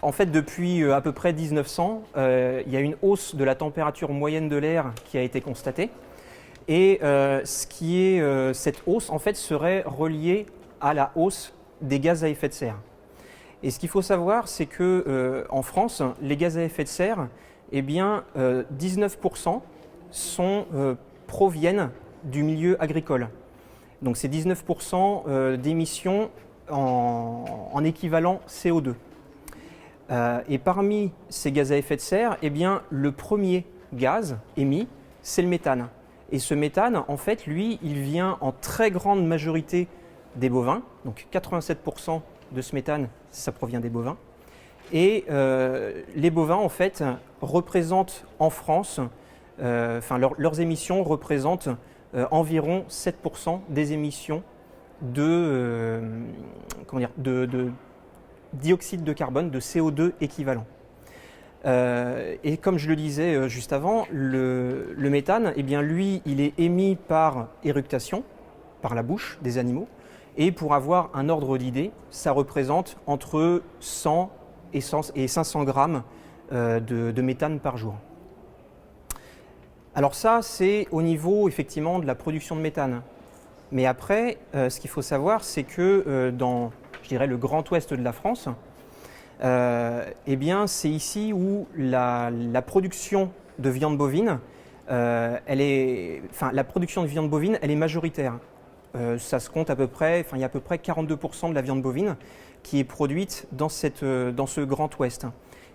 En fait, depuis à peu près 1900, il y a une hausse de la température moyenne de l'air qui a été constatée. Et cette hausse, en fait, serait reliée à la hausse des gaz à effet de serre. Et ce qu'il faut savoir, c'est que en France, les gaz à effet de serre, eh bien, 19% proviennent du milieu agricole. Donc c'est 19% d'émissions en équivalent CO2. Et parmi ces gaz à effet de serre, eh bien, le premier gaz émis, c'est le méthane. Et ce méthane, en fait, lui, il vient en très grande majorité des bovins. Donc 87% de ce méthane, ça provient des bovins. Et les bovins, en fait, représentent en France, leurs émissions représentent environ 7% des émissions de dioxyde de carbone, de CO2 équivalent. Et comme je le disais juste avant, le méthane, eh bien, lui, il est émis par éructation, par la bouche des animaux. Et pour avoir un ordre d'idée, ça représente entre 100 et 500 grammes de méthane par jour. Alors ça, c'est au niveau effectivement de la production de méthane. Mais après, ce qu'il faut savoir, c'est que dans, je dirais, le grand ouest de la France, eh bien, c'est ici où la production de viande bovine, la production de viande bovine, elle est majoritaire. Ça se compte à peu près, il y a à peu près 42% de la viande bovine qui est produite dans ce Grand Ouest.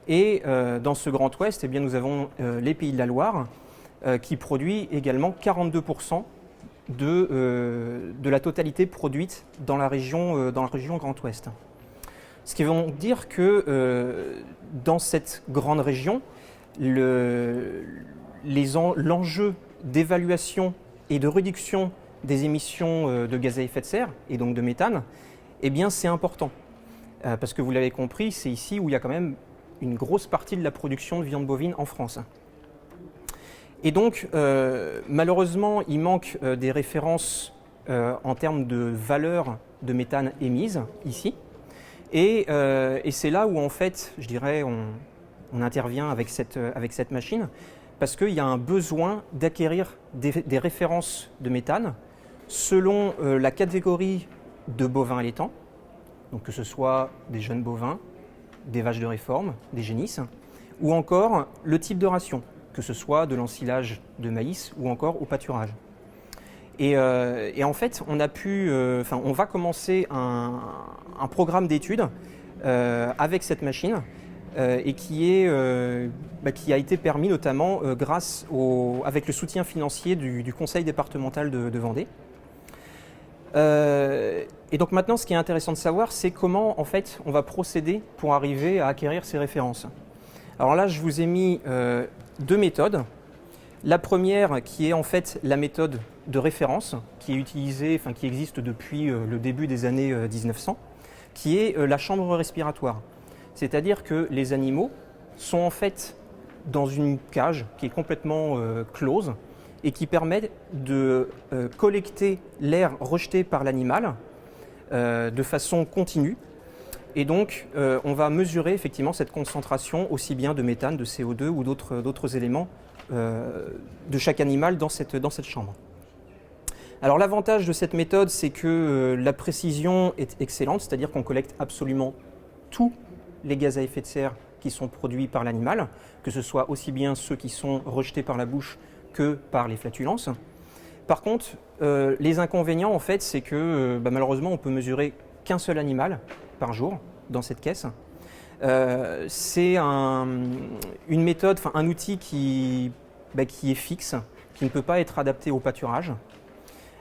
Et dans ce Grand Ouest, eh bien, nous avons les Pays de la Loire qui produit également 42% de la totalité produite dans la région Grand Ouest. Ce qui veut dire que dans cette grande région, l'enjeu d'évaluation et de réduction des émissions de gaz à effet de serre et donc de méthane, eh bien c'est important. Parce que vous l'avez compris, c'est ici où il y a quand même une grosse partie de la production de viande bovine en France. Et donc, malheureusement, il manque des références en termes de valeur de méthane émise ici. Et c'est là où, en fait, je dirais, on intervient avec cette machine, parce qu'il y a un besoin d'acquérir des références de méthane selon la catégorie de bovins allaitants, donc que ce soit des jeunes bovins, des vaches de réforme, des génisses, ou encore le type de ration, que ce soit de l'ensilage de maïs ou encore au pâturage. Et en fait, on va commencer un programme d'études avec cette machine et qui a été permis notamment avec le soutien financier du Conseil départemental de Vendée. Et donc maintenant, ce qui est intéressant de savoir, c'est comment en fait on va procéder pour arriver à acquérir ces références. Alors là, je vous ai mis deux méthodes. La première, qui est en fait la méthode de référence, qui est utilisée, qui existe depuis le début des années 1900, qui est la chambre respiratoire. C'est-à-dire que les animaux sont en fait dans une cage qui est complètement close et qui permet de collecter l'air rejeté par l'animal de façon continue. Et donc, on va mesurer effectivement cette concentration aussi bien de méthane, de CO2 ou d'autres éléments de chaque animal dans cette chambre. Alors l'avantage de cette méthode, c'est que la précision est excellente, c'est-à-dire qu'on collecte absolument tous les gaz à effet de serre qui sont produits par l'animal, que ce soit aussi bien ceux qui sont rejetés par la bouche que par les flatulences. Par contre, les inconvénients, en fait, c'est que malheureusement, on peut mesurer qu'un seul animal par jour dans cette caisse. C'est une méthode, un outil qui est fixe, qui ne peut pas être adapté au pâturage.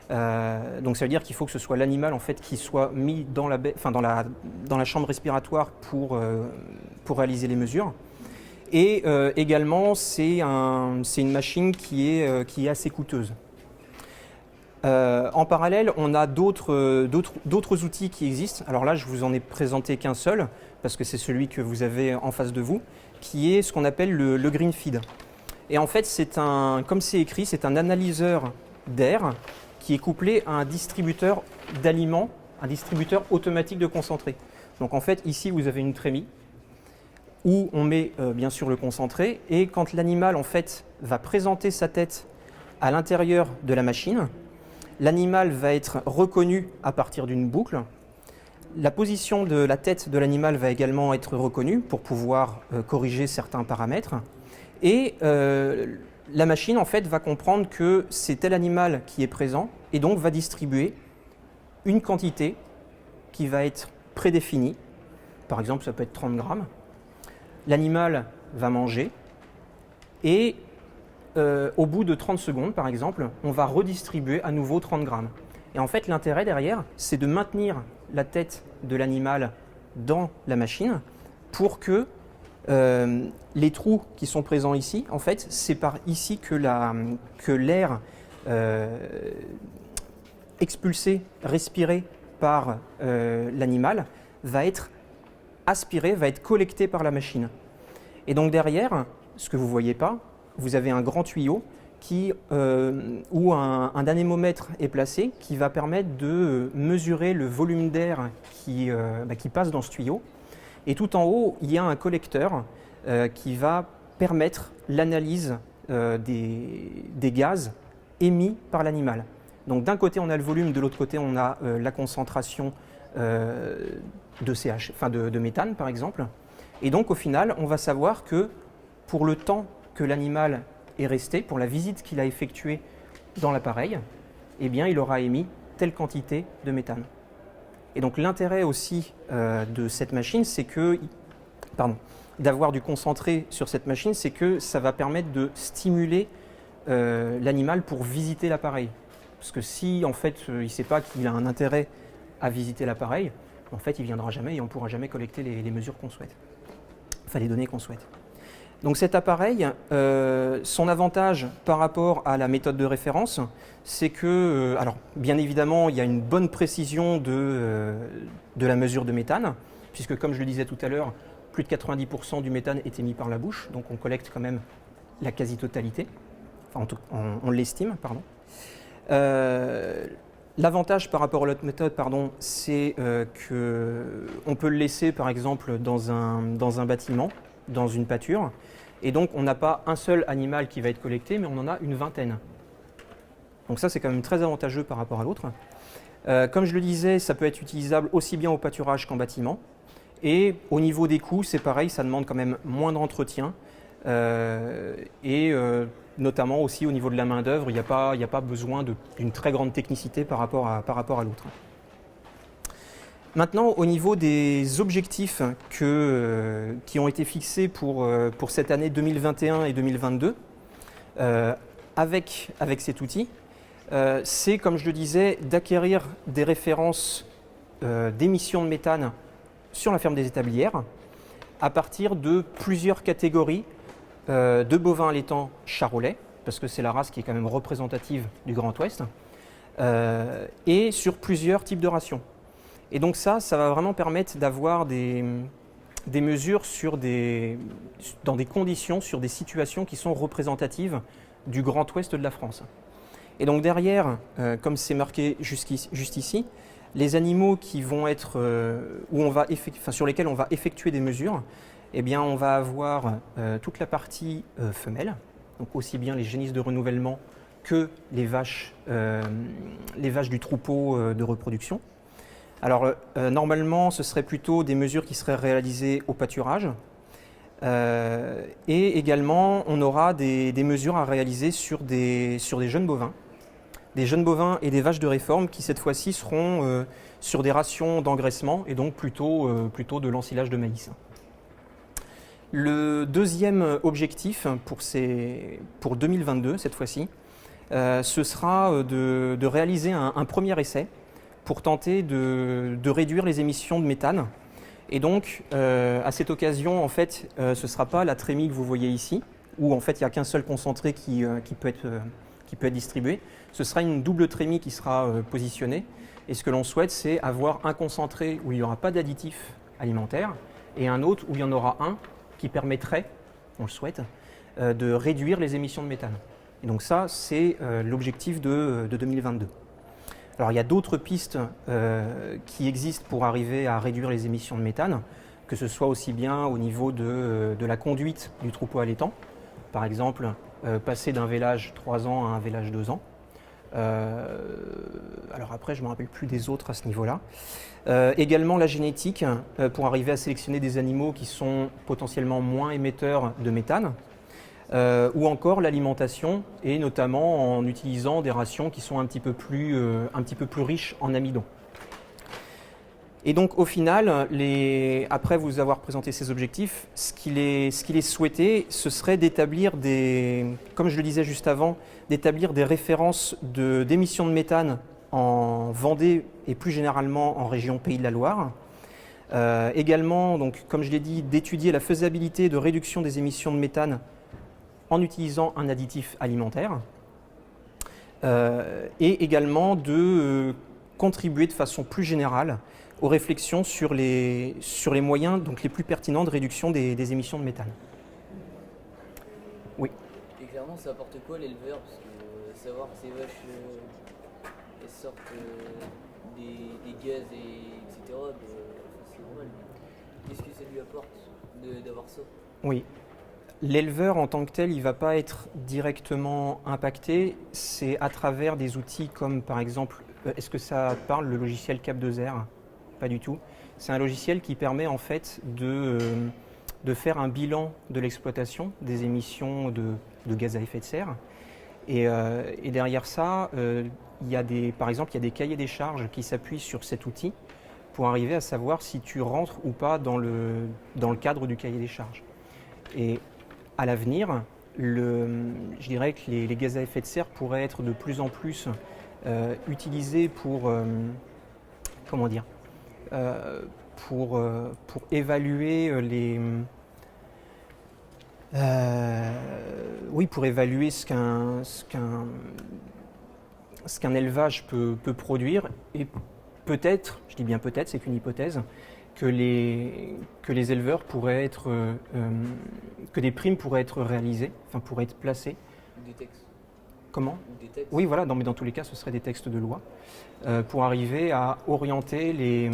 Donc ça veut dire qu'il faut que ce soit l'animal en fait qui soit mis dans la chambre respiratoire pour réaliser les mesures. Et également, c'est une machine qui est assez coûteuse. En parallèle, on a d'autres outils qui existent. Alors là, je vous en ai présenté qu'un seul, parce que c'est celui que vous avez en face de vous, qui est ce qu'on appelle le green feed. Et en fait, comme c'est écrit, c'est un analyseur d'air qui est couplé à un distributeur d'aliments, un distributeur automatique de concentré. Donc en fait, ici, vous avez une trémie. où on met bien sûr le concentré, et quand l'animal en fait va présenter sa tête à l'intérieur de la machine, l'animal va être reconnu à partir d'une boucle. La position de la tête de l'animal va également être reconnue pour pouvoir corriger certains paramètres, et la machine en fait va comprendre que c'est tel animal qui est présent, et donc va distribuer une quantité qui va être prédéfinie. Par exemple, ça peut être 30 grammes. L'animal va manger, et au bout de 30 secondes, par exemple, on va redistribuer à nouveau 30 grammes. Et en fait, l'intérêt derrière, c'est de maintenir la tête de l'animal dans la machine pour que les trous qui sont présents ici, en fait, c'est par ici que l'air expulsé, respiré par l'animal va être aspiré, va être collecté par la machine. Et donc derrière, ce que vous ne voyez pas, vous avez un grand tuyau où un anémomètre est placé qui va permettre de mesurer le volume d'air qui passe dans ce tuyau. Et tout en haut, il y a un collecteur qui va permettre l'analyse des gaz émis par l'animal. Donc d'un côté, on a le volume, de l'autre côté, on a la concentration de méthane, par exemple. Et donc, au final, on va savoir que pour le temps que l'animal est resté, pour la visite qu'il a effectuée dans l'appareil, eh bien, il aura émis telle quantité de méthane. Et donc, l'intérêt aussi de cette machine, c'est que, d'avoir du concentré sur cette machine, c'est que ça va permettre de stimuler l'animal pour visiter l'appareil. Parce que si, en fait, il ne sait pas qu'il a un intérêt à visiter l'appareil, en fait, il ne viendra jamais et on ne pourra jamais collecter les mesures qu'on souhaite, enfin les données qu'on souhaite. Donc cet appareil, son avantage par rapport à la méthode de référence, c'est que, alors bien évidemment, il y a une bonne précision de la mesure de méthane, puisque comme je le disais tout à l'heure, plus de 90% du méthane est émis par la bouche, donc on collecte quand même la quasi-totalité, enfin on l'estime, pardon. L'avantage par rapport à l'autre méthode, c'est qu'on peut le laisser par exemple dans un bâtiment, dans une pâture, et donc on n'a pas un seul animal qui va être collecté, mais on en a une vingtaine. Donc ça c'est quand même très avantageux par rapport à l'autre. Comme je le disais, ça peut être utilisable aussi bien au pâturage qu'en bâtiment, et au niveau des coûts, c'est pareil, ça demande quand même moins d'entretien, notamment aussi au niveau de la main-d'œuvre, il n'y a pas besoin d'une très grande technicité par rapport à l'autre. Maintenant, au niveau des objectifs qui ont été fixés pour cette année 2021 et 2022, avec cet outil, c'est, comme je le disais, d'acquérir des références d'émissions de méthane sur la ferme des Établières à partir de plusieurs catégories de bovins allaitants charolais, parce que c'est la race qui est quand même représentative du Grand Ouest, et sur plusieurs types de rations. Et donc ça va vraiment permettre d'avoir des mesures dans des conditions, sur des situations qui sont représentatives du Grand Ouest de la France. Et donc derrière, comme c'est marqué juste ici, les animaux qui vont être, sur lesquels on va effectuer des mesures, eh bien, on va avoir toute la partie femelle, donc aussi bien les génisses de renouvellement que les vaches du troupeau de reproduction. Alors, normalement, ce serait plutôt des mesures qui seraient réalisées au pâturage. Et également, on aura des mesures à réaliser sur des jeunes bovins. Des jeunes bovins et des vaches de réforme qui, cette fois-ci, seront sur des rations d'engraissement et donc plutôt de l'ensilage de maïs. Le deuxième objectif pour 2022, cette fois-ci, ce sera de réaliser un premier essai pour tenter de réduire les émissions de méthane. Et donc, à cette occasion, en fait, ce ne sera pas la trémie que vous voyez ici, où en fait, il n'y a qu'un seul concentré qui peut être distribué. Ce sera une double trémie qui sera positionnée. Et ce que l'on souhaite, c'est avoir un concentré où il n'y aura pas d'additifs alimentaires et un autre où il y en aura un qui permettrait, on le souhaite, de réduire les émissions de méthane. Et donc ça, c'est l'objectif de 2022. Alors il y a d'autres pistes qui existent pour arriver à réduire les émissions de méthane, que ce soit aussi bien au niveau de la conduite du troupeau allaitant, par exemple, passer d'un vélage 3 ans à un vélage 2 ans. Alors après, je ne me rappelle plus des autres à ce niveau-là. Également la génétique, pour arriver à sélectionner des animaux qui sont potentiellement moins émetteurs de méthane, ou encore l'alimentation, et notamment en utilisant des rations qui sont un petit peu plus riches en amidon. Et donc au final, après vous avoir présenté ces objectifs, ce qu'il est souhaité, ce serait d'établir comme je le disais juste avant, d'établir des références d'émissions de méthane en Vendée et plus généralement en région Pays de la Loire. Également, donc, comme je l'ai dit, d'étudier la faisabilité de réduction des émissions de méthane en utilisant un additif alimentaire. Et également de contribuer de façon plus générale aux réflexions sur les moyens donc, les plus pertinents de réduction des émissions de méthane. Oui. Et clairement, ça apporte quoi l'éleveur? Parce que savoir que ces vaches elles sortent des gaz, etc., c'est normal. Qu'est-ce que ça lui apporte d'avoir ça? Oui. L'éleveur en tant que tel, il ne va pas être directement impacté. C'est à travers des outils comme par exemple, est-ce que ça parle le logiciel Cap2R? Pas du tout. C'est un logiciel qui permet en fait de faire un bilan de l'exploitation des émissions de gaz à effet de serre. Et derrière ça, par exemple, il y a des cahiers des charges qui s'appuient sur cet outil pour arriver à savoir si tu rentres ou pas dans le cadre du cahier des charges. Et à l'avenir, je dirais que les gaz à effet de serre pourraient être de plus en plus utilisés pour évaluer pour évaluer ce qu'un élevage peut produire, et peut-être, je dis bien peut-être, c'est qu'une hypothèse, que les éleveurs pourraient être, que des primes pourraient être réalisées, enfin pourraient être placées. Des textes. Comment? Des textes. Oui, voilà, mais dans tous les cas, ce seraient des textes de loi pour arriver à orienter les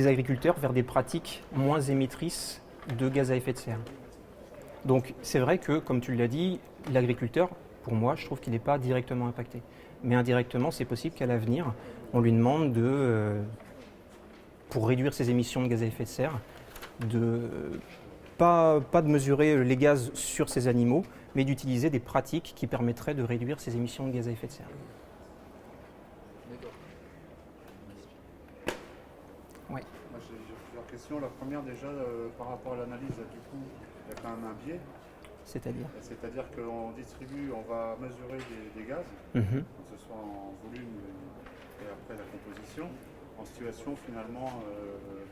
agriculteurs vers des pratiques moins émettrices de gaz à effet de serre. Donc c'est vrai que, comme tu l'as dit, l'agriculteur, pour moi, je trouve qu'il n'est pas directement impacté. Mais indirectement, c'est possible qu'à l'avenir, on lui demande pour réduire ses émissions de gaz à effet de serre, pas de mesurer les gaz sur ces animaux, mais d'utiliser des pratiques qui permettraient de réduire ces émissions de gaz à effet de serre. D'accord. Oui. Moi j'ai plusieurs questions. La première déjà, par rapport à l'analyse, du coup, il y a quand même un biais. C'est-à-dire qu'on distribue, on va mesurer des gaz, que ce soit en volume et après la composition, en situation finalement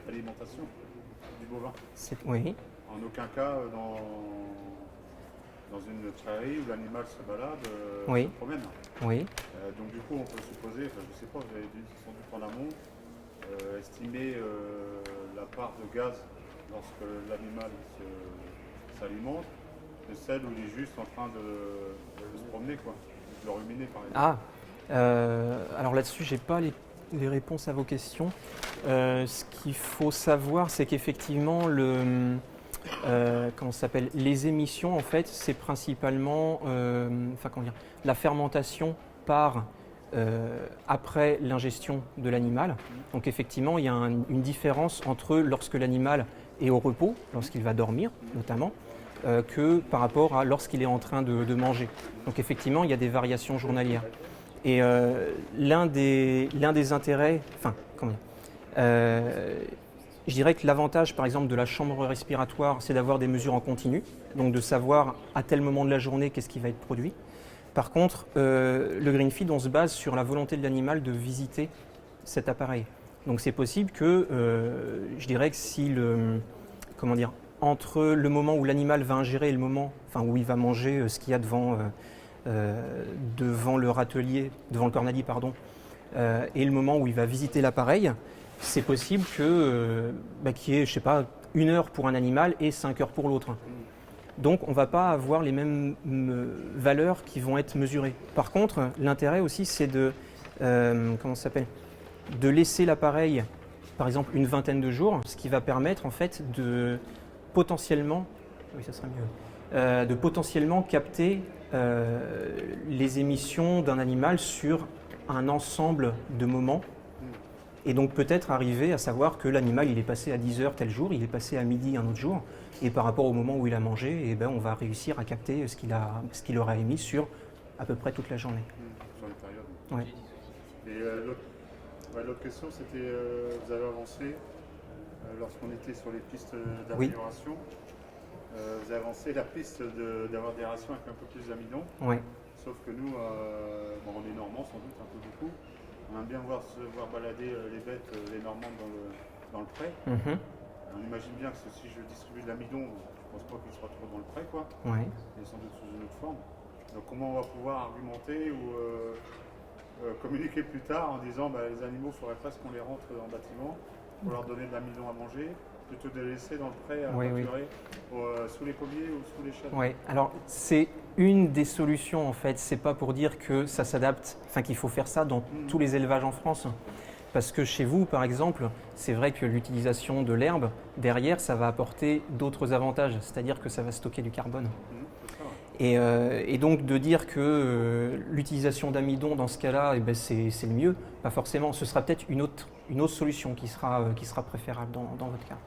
d'alimentation du bovin. Oui. En aucun cas dans une prairie où l'animal se balade, se promène. Oui. Donc du coup on peut supposer, je ne sais pas, vous avez sans doute en amont, estimer la part de gaz lorsque l'animal s'alimente, de celle où il est juste en train de se promener, quoi, de ruminer par exemple. Alors là-dessus, je n'ai pas les réponses à vos questions. Ce qu'il faut savoir, c'est qu'effectivement, les émissions, en fait, c'est principalement la fermentation par après l'ingestion de l'animal. Donc effectivement, il y a une différence entre lorsque l'animal est au repos, lorsqu'il va dormir notamment, que par rapport à lorsqu'il est en train de manger. Donc effectivement, il y a des variations journalières. Et l'un des intérêts, je dirais que l'avantage par exemple de la chambre respiratoire, c'est d'avoir des mesures en continu, donc de savoir à tel moment de la journée qu'est-ce qui va être produit. Par contre, le Greenfeed, on se base sur la volonté de l'animal de visiter cet appareil. Donc c'est possible que, je dirais que si entre le moment où l'animal va ingérer et le moment où il va manger ce qu'il y a devant le râtelier, devant le cornalier, et le moment où il va visiter l'appareil, c'est possible qu'il y ait, 1 heure pour un animal et 5 heures pour l'autre. Donc on ne va pas avoir les mêmes valeurs qui vont être mesurées. Par contre, l'intérêt aussi, c'est de laisser l'appareil par exemple une vingtaine de jours, ce qui va permettre en fait de potentiellement, oui ça serait mieux, de potentiellement capter les émissions d'un animal sur un ensemble de moments. Et donc peut-être arriver à savoir que l'animal il est passé à 10 heures tel jour, il est passé à midi un autre jour, et par rapport au moment où il a mangé, eh ben, on va réussir à capter ce qu'il aura émis sur à peu près toute la journée. Sur une période. Ouais. Et l'autre question, c'était, vous avez avancé, lorsqu'on était sur les pistes d'amélioration, vous avez avancé la piste d'avoir des rations avec un peu plus d'amidon. Ouais. Sauf que nous, on est normands sans doute un peu beaucoup. On aime bien voir balader les bêtes, les normandes dans le pré. On imagine bien que si je distribue de l'amidon, je ne pense pas qu'il se retrouve dans le pré, quoi. Ouais. Il est sans doute sous une autre forme. Donc comment on va pouvoir argumenter ou communiquer plus tard en disant les animaux, il faudrait presque qu'on les rentre en bâtiment pour leur donner de l'amidon à manger, plutôt de les laisser dans le pré à pâturer sous les pommiers ou sous les chênes. Oui, alors c'est une des solutions en fait, c'est pas pour dire que ça s'adapte, enfin qu'il faut faire ça dans tous les élevages en France. Parce que chez vous, par exemple, c'est vrai que l'utilisation de l'herbe, derrière, ça va apporter d'autres avantages, c'est-à-dire que ça va stocker du carbone. Et donc de dire que l'utilisation d'amidon dans ce cas-là, eh ben, c'est le mieux, pas forcément. Ce sera peut-être une autre solution qui sera préférable dans votre cas.